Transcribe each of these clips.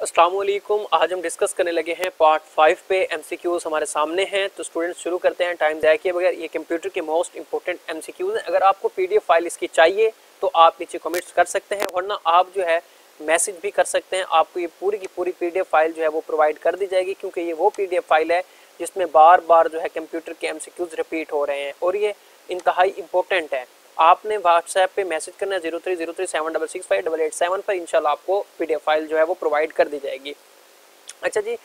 अस्सलाम वालेकुम। आज हम डिस्कस करने लगे हैं पार्ट 5 पे। एमसीक्यूज हमारे सामने हैं तो स्टूडेंट्स शुरू करते हैं टाइम ज़ाया किए बगैर। ये कंप्यूटर के मोस्ट इंपॉर्टेंट एमसीक्यूज हैं। अगर आपको पीडीएफ फाइल इसकी चाहिए तो आप नीचे कमेंट्स कर सकते हैं, वरना आप जो है मैसेज भी कर सकते हैं। आपको ये पूरी की पूरी पीडीएफ फाइल जो है वो प्रोवाइड कर दी जाएगी, क्योंकि ये वो पीडीएफ फाइल है जिसमें बार बार जो है कंप्यूटर के एमसीक्यूज रिपीट हो रहे हैं और ये इंतहाई इंपॉर्टेंट है। आपने व्हाट्सएप पे मैसेज करना है 030376658887 पर। इंशाल्लाह आपको पीडीएफ फाइल जो है वो प्रोवाइड कर दी जाएगी। अच्छा जी,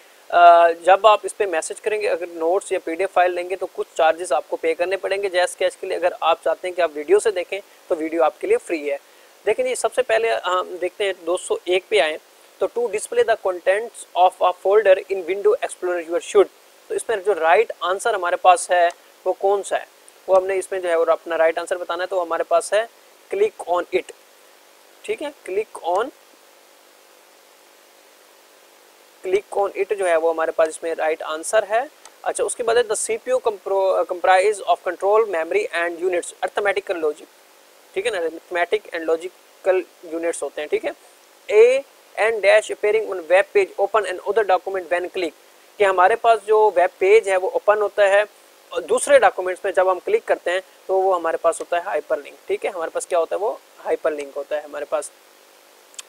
जब आप इस पे मैसेज करेंगे, अगर नोट्स या पीडीएफ फाइल लेंगे तो कुछ चार्जेस आपको पे करने पड़ेंगे जैस कैश के लिए। अगर आप चाहते हैं कि आप वीडियो से देखें तो वीडियो आपके लिए फ्री है। देखें जी, सबसे पहले हम देखते हैं 201 पे आए तो to display the contents of a folder in window explorer your should. तो इसमें जो राइट आंसर हमारे पास है वो कौन सा है, वो हमने इसमें जो है और अपना राइट आंसर बताना है। तो हमारे पास है क्लिक ऑन इट। ठीक है, क्लिक ऑन इट जो है वो हमारे पास इसमें राइट आंसर है। अच्छा, उसके बाद है the CPU comprise of control memory and units arithmetical logic. ठीक है ना, अर्थमेटिक एंड लॉजिकल यूनिट्स होते हैं। ठीक है, A and dash appearing on web page open and other document when click, कि हमारे पास जो वेब पेज है वो ओपन होता है और दूसरे डॉक्यूमेंट्स में जब हम क्लिक करते हैं तो वो हमारे पास होता है हाइपरलिंक। ठीक है, हमारे पास क्या होता है, वो हाइपरलिंक होता है हमारे पास।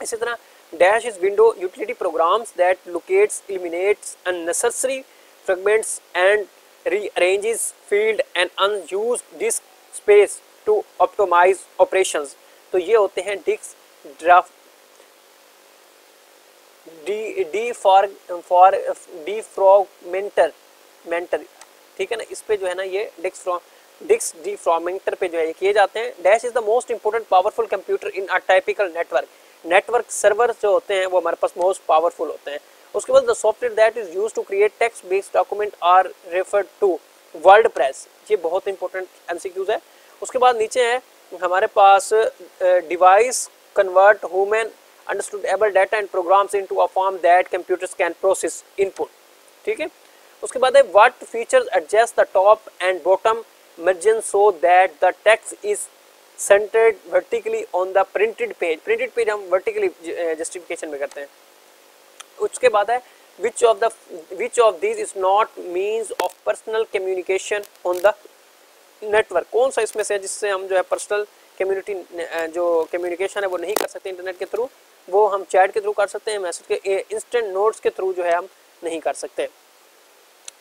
इसी तरह dash is window utility programs that locates eliminates unnecessary fragments and rearranges field and unused disk space to optimise operations. तो ये होते हैं डिस्क ड्राफ्ट डिफ्रैगमेंटर। ठीक है ना, इस पे जो है ना ये डिस्क डिफ्रैगमेंटर पे जो है ये किए जाते हैं। Dash is the most important powerful computer in a typical network server जो होते हैं वो हमारे पास मोस्ट पावरफुल होते हैं। उसके बाद the software that is used to create text based document are referred to WordPress. ये बहुत इंपॉर्टेंट एमसीक्यूज है। उसके बाद नीचे है हमारे पास device convert human understandable data and programs into a form that computers can process input। ठीक है, उसके बाद है what features adjust the top and bottom margin so that the text is centered vertically on the printed page हम vertically justification में करते हैं। उसके बाद है which of these is not means of personal communication on the network। कौन सा इसमें से जिससे हम जो है पर्सनल जो कम्युनिकेशन है वो नहीं कर सकते इंटरनेट के थ्रू, वो हम चैट के थ्रू कर सकते हैं, मैसेज के इंस्टेंट नोट्स के थ्रू जो है हम नहीं कर सकते।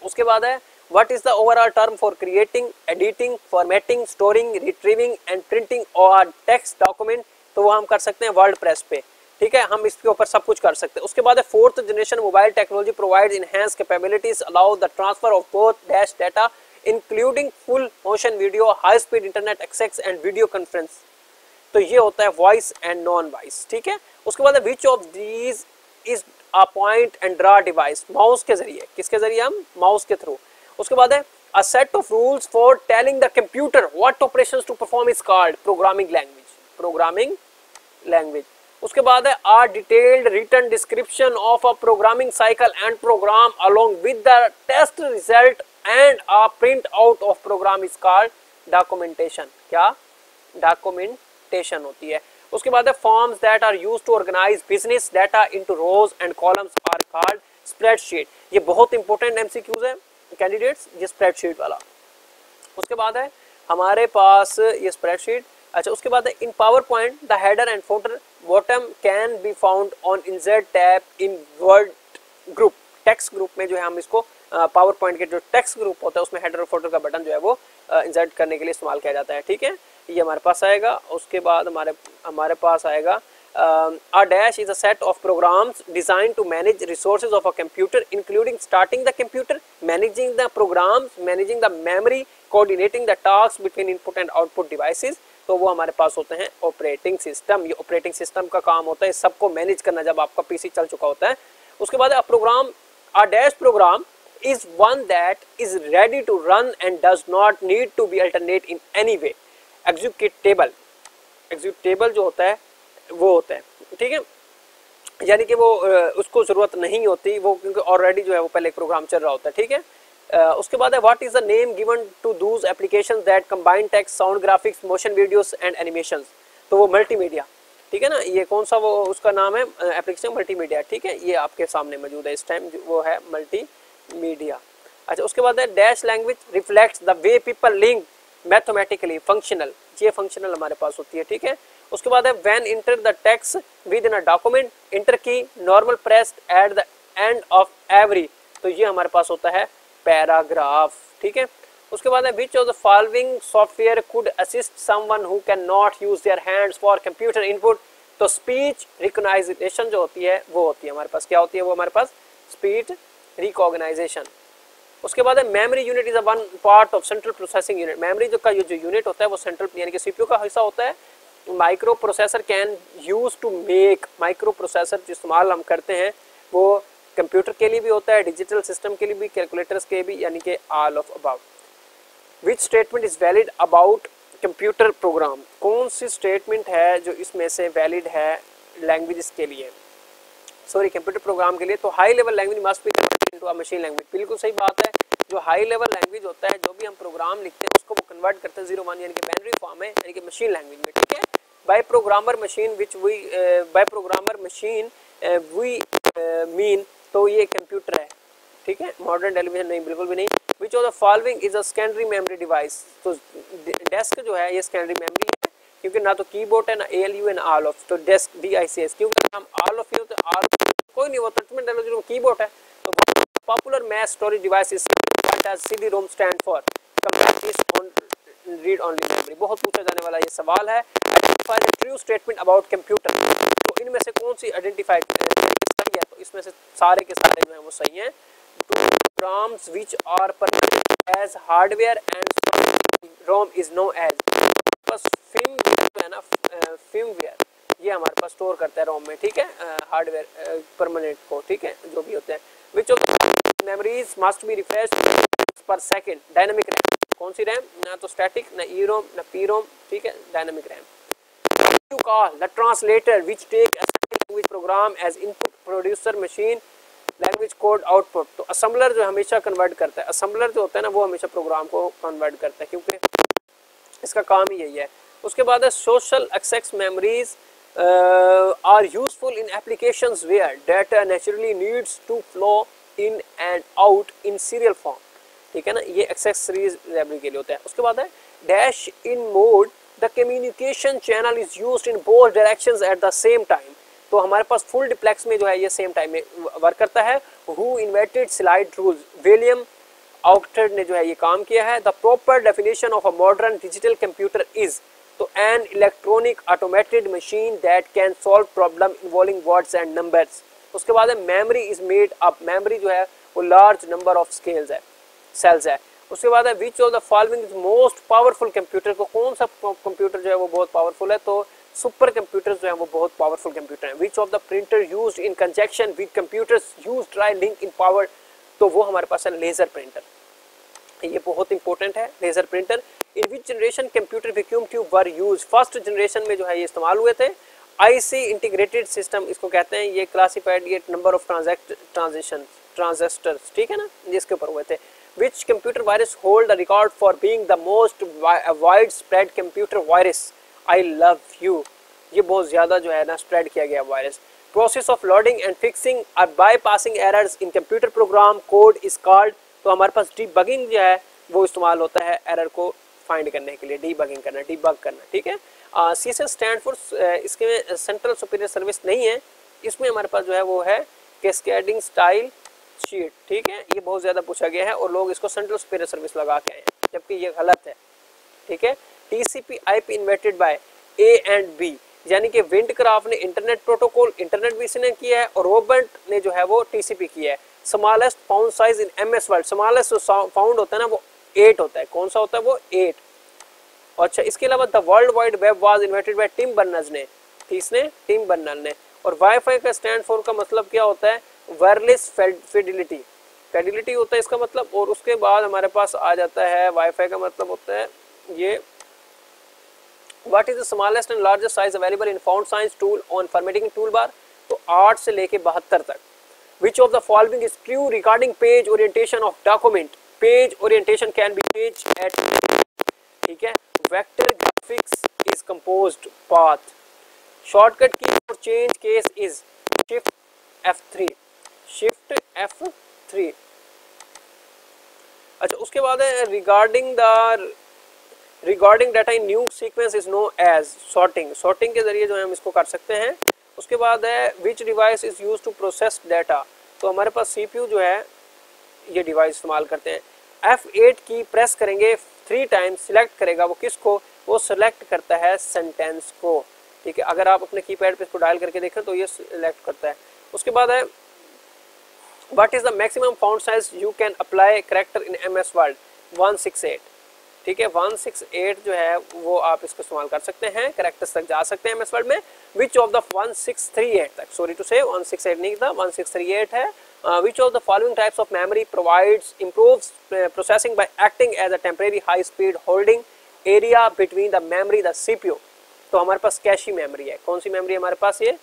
उसके बाद है what is the overall term for creating, editing, formatting, storing, retrieving and printing और टेक्स्ट डॉक्यूमेंट। तो वो हम कर सकते हैं वर्डप्रेस पे। ठीक है, हम इसके ऊपर सब कुछ कर सकते हैं। उसके बाद है fourth generation mobile technology provide enhance capabilities allow the transfer of both dash data including full motion video, high speed internet access and video conference. तो ये होता है वॉइस एंड नॉन वॉइस। ठीक है, उसके बाद which of these is a point and draw device, mouse के जरिए। किसके जरिए, हम माउस के थ्रू। उसके बाद है a set of rules for telling the computer what operations to perform is called programming language. उसके बाद है a detailed written description of a programming cycle and program along with the test result and a print out of program is called documentation. क्या documentation होती है। उसके बाद है forms that are used to organise business data into rows and columns are called spreadsheet. ये बहुत important MCQs है candidates, ये स्प्रेडशीट वाला। उसके बाद है हमारे पास ये स्प्रेडशीट। अच्छा, उसके बाद है in PowerPoint the header and footer bottom can be found on insert tab in Word group. Text group में जो है हम इसको पावर पॉइंट के जो टेक्स्ट ग्रुप होता है उसमें हेडर और फुटर का बटन जो है वो इंसर्ट करने के लिए इस्तेमाल किया जाता है। ठीक है, ये हमारे पास आएगा। उसके बाद हमारे पास आएगा a dash is a set of programs designed to manage resources of a computer including starting the computer, managing the programs, managing the memory, coordinating the tasks between input and output devices। तो वो हमारे पास होते हैं operating system. ये operating system का काम होता है सबको मैनेज करना जब आपका पीसी चल चुका होता है। उसके बाद a dash program is one that is ready to run and does not need to be alternate in any way। Executable जो होता है वो होता है। ठीक है, यानी कि वो उसको ज़रूरत नहीं होती वो, क्योंकि ऑलरेडी जो है वो पहले एक प्रोग्राम चल रहा होता है। ठीक है, उसके बाद है what is the name given to those applications that combine text, sound, graphics, motion videos and animations. तो वो मल्टीमीडिया। ठीक है ना। ये कौन सा वो उसका नाम है एप्लीकेशन मल्टीमीडिया, ठीक है, ये आपके सामने मौजूद है इस टाइम, वो है मल्टीमीडिया। अच्छा, उसके बाद है dash language reflects the way people link mathematically functional, ये फंक्शनल हमारे पास होती है, ठीक है। उसके बाद है when enter the text within a document enter key normal pressed at the end of every, तो ये हमारे पास होता है पैराग्राफ, ठीक है। उसके बाद है which of the following software could assist someone who can not use their hands for computer input, तो स्पीच रिकॉग्नाइजेशन जो होती है वो होती है हमारे पास, क्या होती है वो हमारे पास स्पीच रिकॉग्नाइजेशन। उसके बाद है memory unit is a one part of central processing unit, memory जो का जो यूनिट होता है वो सेंट्रल यानी कि सीपीयू का हिस्सा होता है। Micro processor can use to make, micro processor जो इस्तेमाल हम करते हैं वो कंप्यूटर के लिए भी होता है, डिजिटल सिस्टम के लिए भी, कैलकुलेटर्स के भी, यानी कि all of about. Which statement is valid about computer program, कौन सी स्टेटमेंट है जो इसमें से वैलिड है लैंग्वेज के लिए, सॉरी कंप्यूटर प्रोग्राम के लिए, तो high level language must be converted into a machine language, बिल्कुल सही बात है। जो हाई लेवल लैंग्वेज होता है, जो भी हम प्रोग्राम लिखते हैं उसको वो कन्वर्ट करते हैं 0-1 यानी कि बाइनरी फॉर्म में, यानी कि मशीन लैंग्वेज में, ठीक है। By programmer machine which we by programmer machine we mean, तो ये कंप्यूटर है, ठीक है, मॉडर्न टेलीविजन नहीं, बिल्कुल भी नहीं। विच of the following is a secondary memory device, तो डेस्क जो है ये सेकेंडरी मेमोरी है, क्योंकि ना तो कीबोर्ड है ना ALU है ना ऑल ऑफ, तो डेस्क DICS, क्योंकि हम ऑल ऑफ यू तो ऑल कोई नहीं, वो टचमेंट टेलीविजन कीबोर्ड है। तो popular mass storage device is what does CD-ROM stand for, computer on read only memory, बहुत पूछा जाने वाला ये सवाल है। Identify the true statement about computer, तो इनमें से कौन सी आइडेंटिफाई सही है, तो इसमें से सारे के सारे जो है वो सही हैं। Two programs which are permitted as hardware and ROM is no as, बस फिल्मवेयर जो है ना, फिल्मवेयर ये हमारे पास स्टोर करता है रोम में, ठीक है, हार्डवेयर परमानेंट को, ठीक है, जो भी होते हैं। Which of the memories must be refreshed पर सेकंड, डायनामिक रैम, कौन सी रैम, ना तो स्टैटिक ना EROM ना PROM, ठीक है, dynamic RAM. You call the translator which take assembly language program as input producer machine language code output, तो assembler जो हमेशा कन्वर्ट करता है, assembler जो होता है ना वो हमेशा प्रोग्राम को कन्वर्ट करता है, क्योंकि इसका काम ही यही है। उसके बाद है social access memories are useful in applications where data naturally needs to flow in and out in serial form, ठीक है ना, ये एक्सेसरीज मेमोरी के लिए होता है। उसके बाद है dash in mode the communication channel is used in both directions at the same time, तो हमारे पास फुल डिप्लेक्स में जो है ये सेम टाइम में वर्क करता है। Who invented slide rules, William ऑक्टेड ने जो है ये काम किया है। The proper definition of a modern digital computer is, तो an electronic automated machine that can solve problem involving words and numbers. उसके बाद है memory is made up, memory जो है वो लार्ज नंबर ऑफ स्केल्स है, सेल्स है। उसके बाद है which of the following is most powerful computer, को कौन सा कंप्यूटर जो है वो बहुत पावरफुल है, तो सुपर कंप्यूटर जो है वो बहुत पावरफुल कंप्यूटर है। Which of the printer used in conjunction with computers use dry link in power, तो वो हमारे पास है लेजर प्रिंटर, ये बहुत इंपॉर्टेंट है laser printer. In which generation computer vacuum tube were use, first generation में जो है ये इस्तेमाल हुए थे। IC इंटीग्रेटेड सिस्टम इसको कहते हैं, ये क्लासिफाइड ये नंबर ऑफ ट्रांजिस्टर्स, ठीक है ना, जिसके ऊपर हुए थे। Which computer virus hold the record for being the most widespread computer virus? I love you, ये बहुत ज़्यादा जो है ना स्प्रेड किया गया virus. Process of loading and fixing or bypassing errors in computer program code is called, तो हमारे पास debugging जो है वो इस्तेमाल होता है एरर को फाइंड करने के लिए, debugging करना, debug करना, ठीक है। CSS स्टैंड फॉर, इसके सेंट्रल सुपीरियर सर्विस नहीं है, इसमें हमारे पास जो है वो है कैस्केडिंग स्टाइल शीट, ठीक है, ये बहुत ज़्यादा पूछा गया है और लोग इसको सेंट्रल सुपीरियर सर्विस लगा के आए हैं, जबकि ये गलत है, ठीक है। TCP/IP invented by A and B, यानी कि विंडक्राफ्ट ने इंटरनेट प्रोटोकॉल, इंटरनेट भी इसने किया है, और रॉबर्ट ने जो है वो TCP किया है। Smallest found size in MS world, smallest found होता है ना वो 8 होता है, कौन सा होता है वो 8। अच्छा, इसके अलावा the World Wide Web was invented by Tim Berners ने, किसने, टिम बर्नर ने। और वाईफाई का स्टैंड फॉर का मतलब क्या होता है, वायरलेस फिडिलिटी, फिडिलिटी होता है इसका मतलब। और उसके बाद हमारे पास आ जाता है वाईफाई का मतलब होता है ये, what is the smallest and largest size available in font साइंस tool on formatting tool bar, तो 8 से लेके 72 तक। Which of the following is true regarding page orientation of document, page orientation can be changed at, ठीक है। Vector graphics is composed path, shortcut key for change case is shift F3, shift F3। अच्छा, उसके बाद है regarding data in new sequence is no as sorting, sorting के जरिए जो है हम इसको कर सकते हैं। उसके बाद है which device is use to process data, तो हमारे पास CPU जो है ये डिवाइस इस्तेमाल करते हैं। F8 की प्रेस करेंगे 3 टाइम्स, सिलेक्ट करेगा वो किसको, वो सिलेक्ट करता है सेंटेंस को, ठीक है। अगर आप अपने कीपैड पे इसको डायल करके देखें तो ये सिलेक्ट करता है। उसके बाद है what is the maximum font size you can apply character in MS word, 168, ठीक है। 168 जो है वो आप इसको इस्तेमाल कर सकते हैं, कैरेक्टर्स तक जा सकते हैं MS वर्ड में। विच ऑफ द 1638 तक, सॉरी टू से 168 नहीं था, 1638 है। Which of the following types of memory provides improves processing by acting as a temporary high speed holding area between the memory the CPU, तो हमारे पास कैशी मेमोरी है। कौन सी मेमोरी है हमारे पास, ये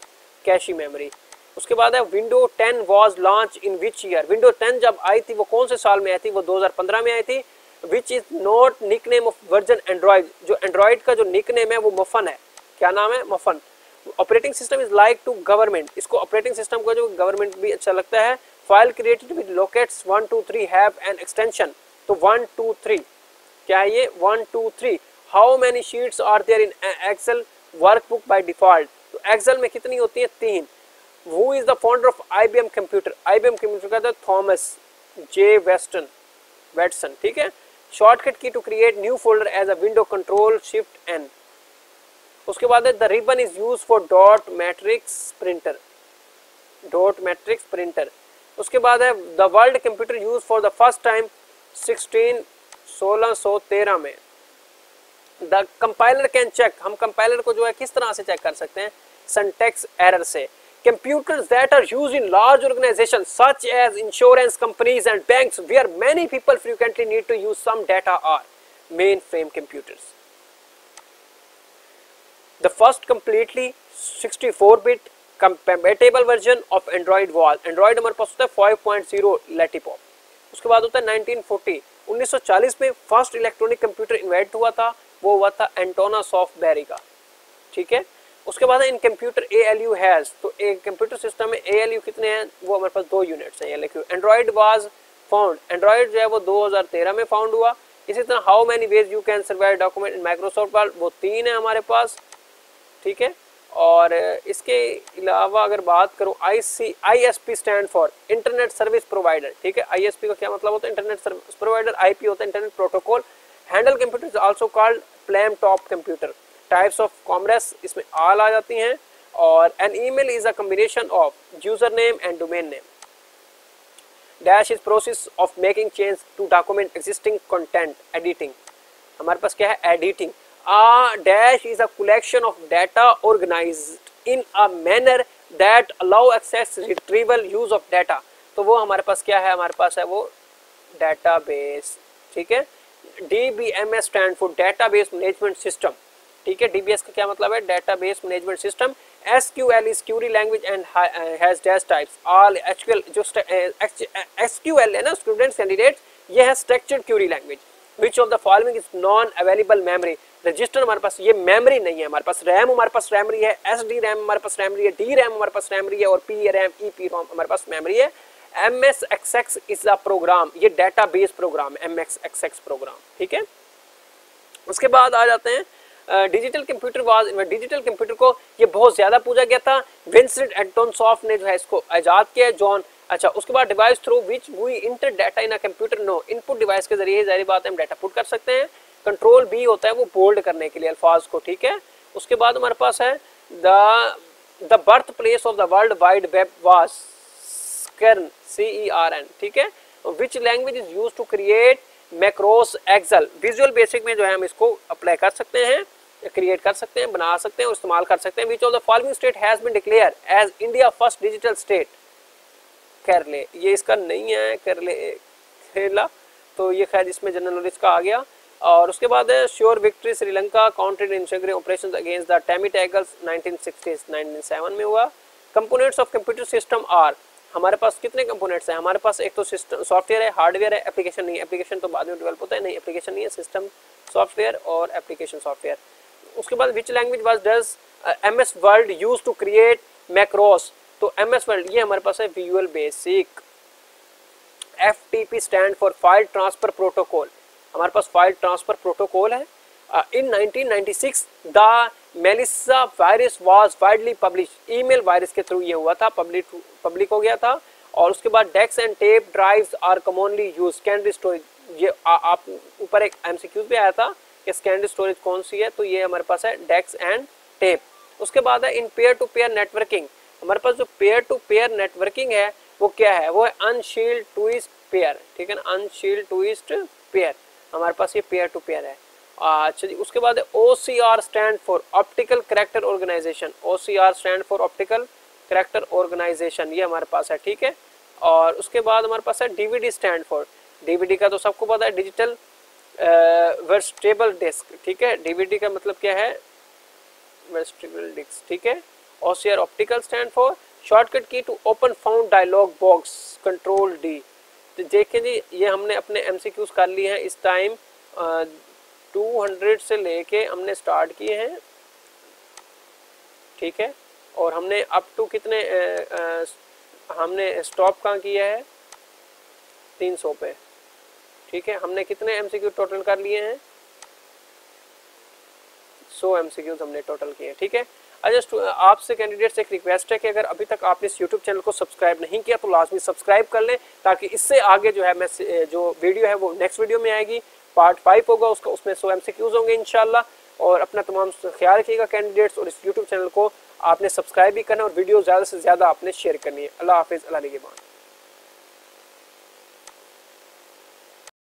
कैशी मेमोरी। उसके बाद है window 10 was launch in which year, window 10 जब आई थी वो कौन से साल में आई थी, वो 2015 में आई थी। Which is not nick name of version Android, जो एंड्रॉइड का जो निक नेम है वो मफन है, क्या नाम है, मफन। Operating system is like to government, इसको ऑपरेटिंग सिस्टम को जो गवर्नमेंट भी अच्छा लगता है। File created with locates 1 2 3 have an extension, तो 1 2 3 क्या है ये 1 2 3। How many sheets are there in Excel workbook by default, तो एक्सेल में कितनी होती है, 3। Who is the founder of IBM computer, IBM computer का था थॉमस जे वेटसन, ठीक है। Shortcut key to create new folder as a window control shift N। उसके बाद है the ribbon is use for dot matrix printer, उसके बाद है the world computer use for the first time 1613 में। The compiler can check, हम compiler को जो है किस तरह से चेक कर सकते हैं, सिंटैक्स एरर से। Computers that are used in large organizations such as insurance companies and banks where many people frequently need to use some data are mainframe computers. The first completely 64-bit compatible version of Android was, Android हमारे पास होता है 5.0 Latipop। उसके बाद होता है 1940 में first electronic computer invent हुआ था, वो हुआ था एंटोना सॉफ्ट बेरी का, ठीक है। उसके बाद इन कंप्यूटर ALU हैज, तो एक कंप्यूटर सिस्टम में ALU कितने हैं, वो हमारे पास 2 यूनिट्स हैं, ये लिखिए। एंड्रॉइड वाज फाउंड, एंड्रॉइड जो है वो 2013 में फाउंड हुआ। इसी तरह how many ways you can survive document in Microsoft word, वो 3 है हमारे पास, ठीक है। और इसके अलावा अगर बात करूँ ISP stand for internet service provider, ठीक है। ISP का क्या मतलब होता है, इंटरनेट सर्विस प्रोवाइडर। IP होता है internet protocol. Handheld computer is also called palmtop computer. Types of commerce इसमें ऑल आ जाती हैं। और an email is a combination of user name and domain name. Dash is process of making change to document existing content. Editing हमारे पास क्या है, editing. Dash is a collection of data organized in a manner that allow access retrieval use of data, तो वो हमारे पास क्या है, हमारे पास है वो डाटाबेस, ठीक है। DBMS stand for database management system, ठीक है। DBS का क्या मतलब है, database management system. SQL is Curie language and has dash types. All SQL जो SQL है ना स्टूडेंट्स कैंडिडेट्स, ये है structured Curie language. Which of the following is non available memory, register हमारे पास ये मेमोरी नहीं है, हमारे पास रैम, हमारे पास मेमोरी है, SD रैम हमारे पास मेमोरी है, D रैम हमारे पास मेमोरी है, और PRAM EPROM हमारे पास मेमोरी है। MSXX इज अ प्रोग्राम, ये डाटाबेस प्रोग्राम है, MSXX प्रोग्राम, ठीक है। उसके बाद आ जाते हैं digital computer was, digital computer को ये बहुत ज़्यादा पूछा गया था। विंसेंट एंटोनसॉफ्ट ने जो है इसको आजाद किया, जॉन। अच्छा, उसके बाद device through which we enter data in a computer, no. Input device के जरिए जाहिर बात है हम डाटा पुट कर सकते हैं। कंट्रोल B होता है वो बोल्ड करने के लिए अल्फाज को, ठीक है। उसके बाद हमारे पास है the birth place of the World Wide Web was CERN, CERN, ठीक है। Which language is use to create macros Excel, Visual Basic में जो है हम इसको अप्लाई कर सकते हैं, क्रिएट कर सकते हैं, बना सकते हैं और इस्तेमाल कर सकते हैं। Which of the following state has been declared as India first digital state, Kerala, ये इसका नहीं है, केरला, तो ये खैर इसमें जनरल नॉलेज का आ गया। और उसके बाद है sure victory Sri Lanka counted in integrated operations against the Tamil Tigers 1967 में हुआ। Components of computer system are, हमारे पास कितने कंपोनेंट्स हैं, हमारे पास एक तो सिस्टम सॉफ्टवेयर है, हार्डवेयर है, एप्लीकेशन नहीं है, एप्लीकेशन तो बाद में डेवलप होता है, नहीं एप्लीकेशन नहीं है, सिस्टम सॉफ्टवेयर और एप्लीकेशन सॉफ्टवेयर। उसके बाद which language was does MS Word use to create macros, तो MS वर्ड ये हमारे पास है Visual Basic. FTP stand for file transfer protocol, हमारे पास फाइल ट्रांसफर प्रोटोकॉल है। In 1996 the Melissa virus was widely publish, email virus के through ये हुआ था, पब्लिक हो गया था। और उसके बाद disks and tape drives are commonly use, secondary storage, ये आप ऊपर एक MCQ भी आया था कि सेकेंडरी स्टोरेज कौन सी है, तो ये हमारे पास है डेक्स एंड टेप। उसके बाद है in pair to pair networking, हमारे पास जो पेयर टू पेयर नेटवर्किंग है वो क्या है, वो है अनशील्ड ट्विस्ट पेयर, ठीक है ना, अनशील्ड ट्विस्ट पेयर, हमारे पास ये पेयर टू पेयर है। अच्छा जी, उसके बाद है OCR stand for optical character organisation, OCR stand for optical character organisation, ये हमारे पास है, ठीक है। और उसके बाद हमारे पास है DVD स्टैंड फॉर, DVD का तो सबको पता है, डिजिटल वर्स्टेबल डिस्क, ठीक है, DVD का मतलब क्या है, वर्स्टेबल डिस्क, ठीक है। OCR optical stand for shortcut key to open font dialog box, control D। तो देखिए जी, ये हमने अपने MCQs कर लिए हैं इस टाइम, 200 से लेके हमने स्टार्ट किए हैं, ठीक है। और हमने अप टू कितने हमने स्टॉप कहाँ किया है, 300 पे, ठीक है। हमने कितने MCQ टोटल कर लिए हैं, 100 MCQs हमने टोटल किए, ठीक है। अच्छा, आपसे कैंडिडेट से एक रिक्वेस्ट है कि अगर अभी तक आपने इस यूट्यूब चैनल को सब्सक्राइब नहीं किया तो लाजमी सब्सक्राइब कर लें, ताकि इससे आगे जो है मैं जो वीडियो है वो नेक्स्ट वीडियो में आएगी, पार्ट 5 होगा उसका, उसमें 100 MCQs होंगे इंशाल्लाह। और अपना तमाम ख्याल रखिएगा कैंडिडेट्स, और इस यूट्यूब चैनल को आपने सब्सक्राइब भी करना और वीडियो ज़्यादा से ज़्यादा आपने शेयर करनी है। अल्लाह हाफिज़, अल्लाह निगहबान।